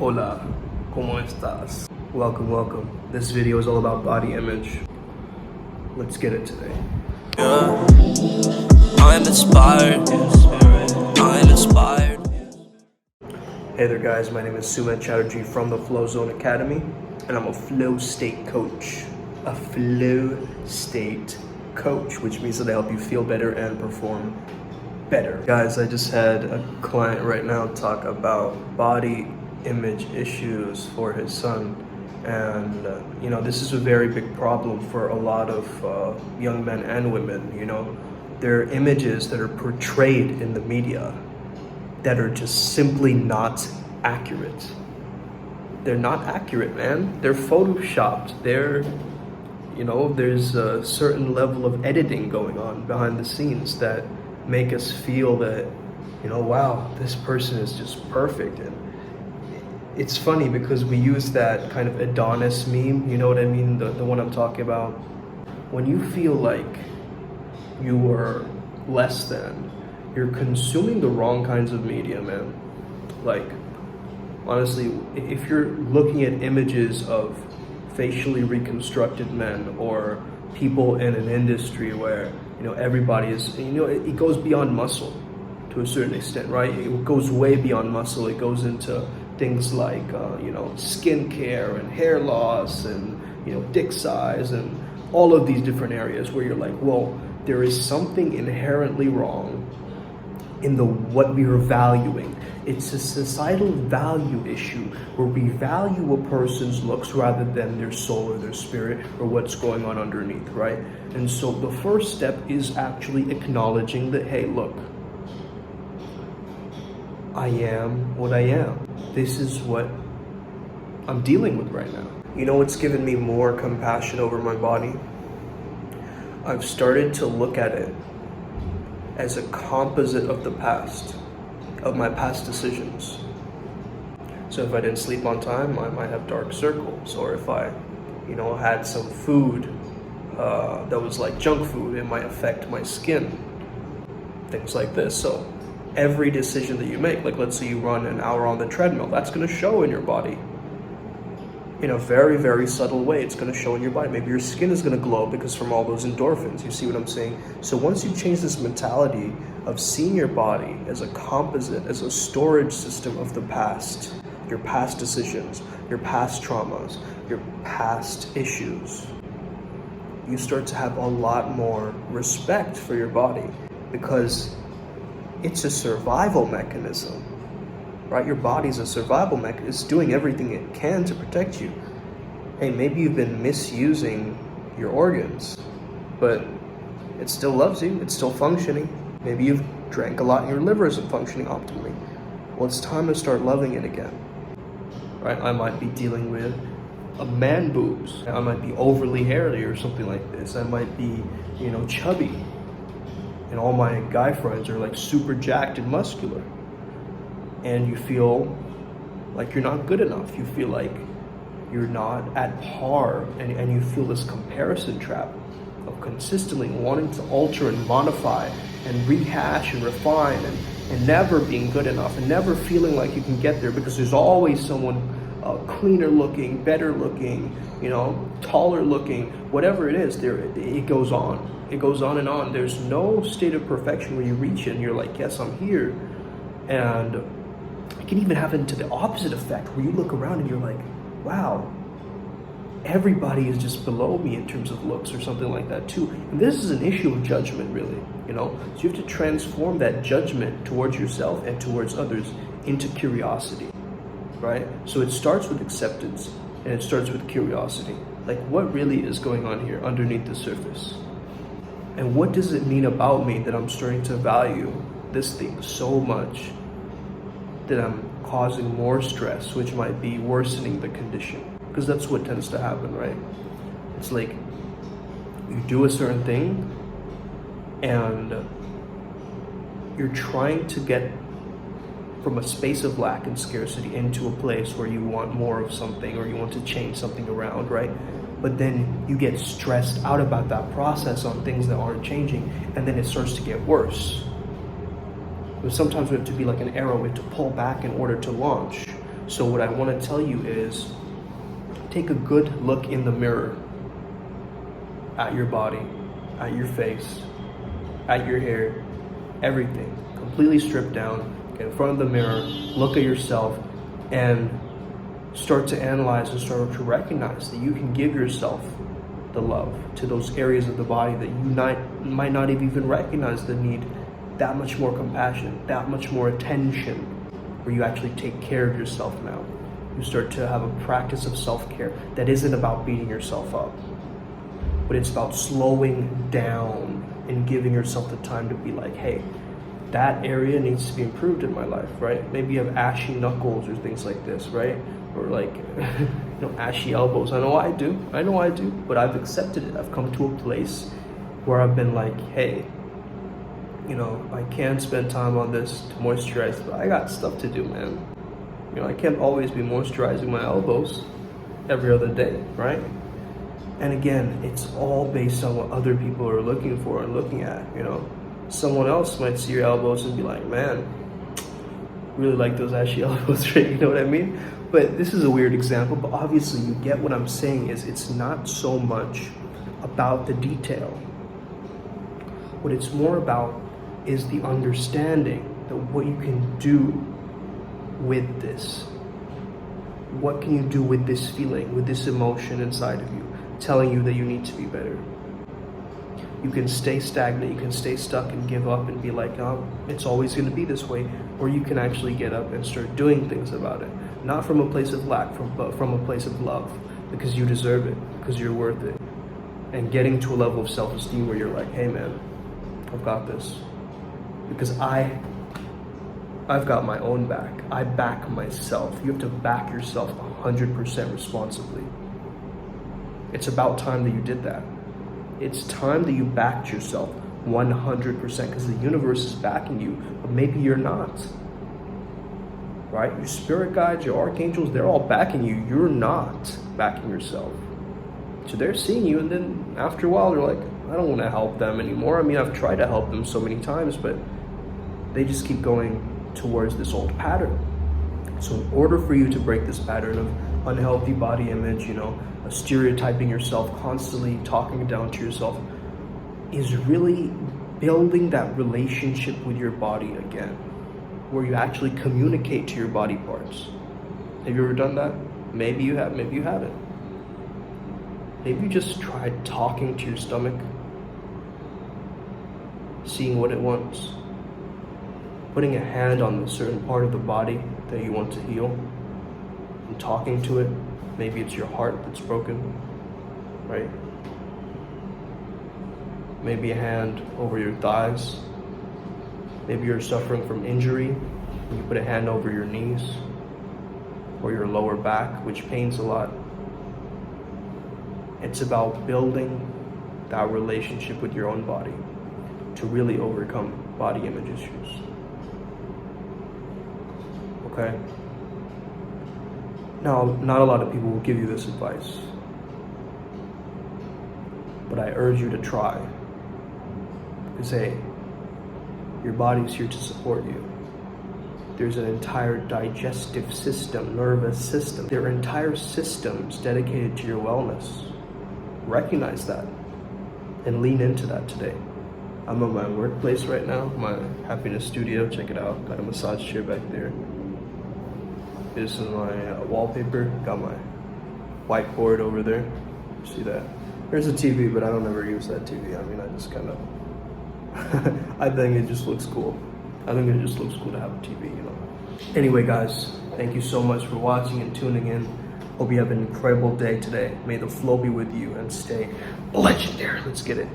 Hola, ¿cómo estás? Welcome. This video is all about body image. Let's get it today. Yeah. I'm inspired. Hey there guys, my name is Sumit Chatterjee from the Flow Zone Academy, and I'm a flow state coach. A flow state coach, which means that I help you feel better and perform better. Guys, I just had a client right now talk about body image issues for his son, and this is a very big problem for a lot of young men and women. There are images that are portrayed in the media that are just simply not accurate. They're not accurate, man. They're photoshopped. There's a certain level of editing going on behind the scenes that make us feel that, wow, this person is just perfect. And it's funny because we use that kind of Adonis meme, you know what I mean? The one I'm talking about. When you feel like you are less than, you're consuming the wrong kinds of media, man. Like, honestly, if you're looking at images of facially reconstructed men or people in an industry where, everybody is, it goes beyond muscle to a certain extent, right? It goes way beyond muscle. It goes into things like, skincare and hair loss and, dick size and all of these different areas where you're like, well, there is something inherently wrong in what we are valuing. It's a societal value issue where we value a person's looks rather than their soul or their spirit or what's going on underneath, right? And so the first step is actually acknowledging that, hey, look, I am what I am. This is what I'm dealing with right now. You know what's given me more compassion over my body? I've started to look at it as a composite of the past, of my past decisions. So if I didn't sleep on time, I might have dark circles, or if I, had some food that was like junk food, it might affect my skin, things like this. So every decision that you make, like let's say you run an hour on the treadmill, that's gonna show in your body. In a very, very subtle way, it's going to show in your body. Maybe your skin is going to glow because from all those endorphins. You see what I'm saying? So once you change this mentality of seeing your body as a composite, as a storage system of the past, your past decisions, your past traumas, your past issues, you start to have a lot more respect for your body because it's a survival mechanism. Right? Your body's a survival mechanism. It's doing everything it can to protect you. Hey, maybe you've been misusing your organs, but it still loves you. It's still functioning. Maybe you've drank a lot and your liver isn't functioning optimally. Well, it's time to start loving it again. Right? I might be dealing with a man boobs. I might be overly hairy or something like this. I might be, chubby. And all my guy friends are like super jacked and muscular. And you feel like you're not good enough. You feel like you're not at par, and you feel this comparison trap of consistently wanting to alter and modify and rehash and refine and never being good enough and never feeling like you can get there because there's always someone cleaner looking, better looking, taller looking, whatever it is. It goes on. It goes on and on. There's no state of perfection where you reach it and you're like, yes, I'm here. And it can even happen to the opposite effect where you look around and you're like, wow, everybody is just below me in terms of looks or something like that too. And this is an issue of judgment, really, So you have to transform that judgment towards yourself and towards others into curiosity, right? So it starts with acceptance and it starts with curiosity. Like, what really is going on here underneath the surface? And what does it mean about me that I'm starting to value this thing so much that I'm causing more stress, which might be worsening the condition? Because that's what tends to happen, right? It's like you do a certain thing and you're trying to get from a space of lack and scarcity into a place where you want more of something or you want to change something around, right? But then you get stressed out about that process on things that aren't changing, and then it starts to get worse. But sometimes we have to be like an arrow, we have to pull back in order to launch. So what I want to tell you is take a good look in the mirror at your body, at your face, at your hair, everything. Completely strip down, get in front of the mirror, look at yourself, and start to analyze and start to recognize that you can give yourself the love to those areas of the body that you might not have even recognize the need. That much more compassion, that much more attention, where you actually take care of yourself now. You start to have a practice of self-care that isn't about beating yourself up, but it's about slowing down and giving yourself the time to be like, hey, that area needs to be improved in my life, right? Maybe you have ashy knuckles or things like this, right? Or like, ashy elbows. I know I do, but I've accepted it. I've come to a place where I've been like, hey, I can spend time on this to moisturize, but I got stuff to do, man. I can't always be moisturizing my elbows every other day, right? And again, it's all based on what other people are looking for and looking at, Someone else might see your elbows and be like, man, really like those ashy elbows, right? You know what I mean? But this is a weird example, but obviously you get what I'm saying is it's not so much about the detail. What it's more about is the understanding that what you can do with this. What can you do with this feeling, with this emotion inside of you, telling you that you need to be better? You can stay stagnant, you can stay stuck and give up and be like, oh, it's always going to be this way. Or you can actually get up and start doing things about it. Not from a place of lack, but from a place of love. Because you deserve it, because you're worth it. And getting to a level of self-esteem where you're like, hey man, I've got this. Because I've got my own back. I back myself. You have to back yourself 100% responsibly. It's about time that you did that. It's time that you backed yourself 100% because the universe is backing you, but maybe you're not. Right? Your spirit guides, your archangels, they're all backing you. You're not backing yourself. So they're seeing you, and then after a while, they're like, I don't want to help them anymore. I mean, I've tried to help them so many times, but they just keep going towards this old pattern. So in order for you to break this pattern of unhealthy body image, stereotyping yourself, constantly talking down to yourself, is really building that relationship with your body again, where you actually communicate to your body parts. Have you ever done that? Maybe you have, maybe you haven't. Maybe you just tried talking to your stomach, seeing what it wants, putting a hand on a certain part of the body that you want to heal, and talking to it. Maybe it's your heart that's broken, right? Maybe a hand over your thighs. Maybe you're suffering from injury. You put a hand over your knees or your lower back, which pains a lot. It's about building that relationship with your own body to really overcome body image issues. Okay? Now, not a lot of people will give you this advice, but I urge you to try. Because, hey, your body's here to support you. There's an entire digestive system, nervous system. There are entire systems dedicated to your wellness. Recognize that and lean into that today. I'm at my workplace right now, my happiness studio. Check it out. Got a massage chair back there. This is my wallpaper. Got my whiteboard over there. See that? There's a TV, but I don't ever use that TV. I mean, I just kind of, I think it just looks cool. I think it just looks cool to have a TV, Anyway, guys, thank you so much for watching and tuning in. Hope you have an incredible day today. May the flow be with you and stay legendary. Let's get it.